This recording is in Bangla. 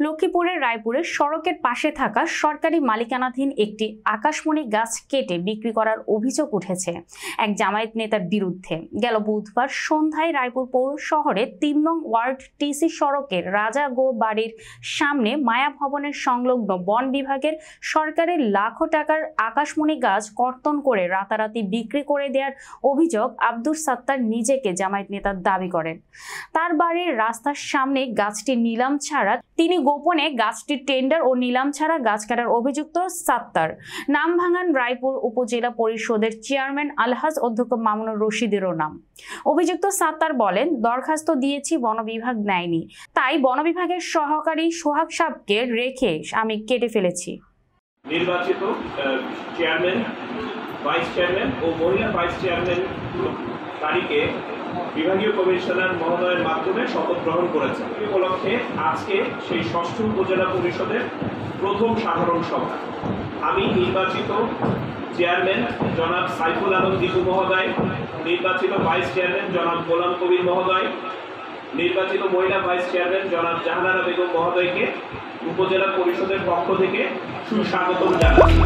লক্ষ্মীপুরের রায়পুরের সড়কের পাশে থাকা সরকারি মালিকানাধীন একটি আকাশমণি গাছ কেটে বিক্রি করার অভিযোগ উঠেছে এক জামায়াত নেতার বিরুদ্ধে। গেল বুধবার সন্ধ্যায় রায়পুর পৌর শহরের ৩ নং ওয়ার্ড টিসি সড়কের রাজা গো বাড়ির সামনে মায়া ভবনের সংলগ্ন বন বিভাগের সরকারের লাখো টাকার আকাশমণি গাছ কর্তন করে রাতারাতি বিক্রি করে দেওয়ার অভিযোগ আব্দুস সাত্তার নিজেকে জামায়াত নেতার দাবি করেন। তার বাড়ির রাস্তার সামনে গাছটি নিলাম ছাড়া তিনি গোপনে গাছটির টেন্ডার ও নিলাম ছাড়া গাছ কাটার অভিযুক্ত সাত্তার। নাম ভাঙান রায়পুর উপজেলা পরিষদের চেয়ারম্যান আলহাজ অধ্যক্ষ মামুনুর রশিদেরও নাম। অভিযুক্ত সাত্তার বলেন, দরখাস্ত দিয়েছি, বন বিভাগ নেয়নি, তাই বন বিভাগের সহকারী সোহাগ সাহেবকে রেখে আমি কেটে ফেলেছি। নির্বাচিত চেয়ারম্যান, ভাইস চেয়ারম্যান ও মহিলা ভাইস চেয়ারম্যান তারিখে বিভাগীয় কমিশনার মহোদয়ের মাধ্যমে শপথ গ্রহণ করেছেন। এই উপলক্ষে আজকে সেই ৬ষ্ঠ উপজেলা পরিষদের প্রথম সাধারণ সভা। আমি নির্বাচিত চেয়ারম্যান জনাব সাইফুল আলম দীপু মহোদয়, নির্বাচিত ভাইস চেয়ারম্যান জনাব গোলাম কবির মহোদয়, নির্বাচিত মহিলা ভাইস চেয়ারম্যান জনাব জাহানারা বেগম মহোদয়কে উপজেলা পরিষদের পক্ষ থেকে সুস্বাগতম জানাচ্ছি।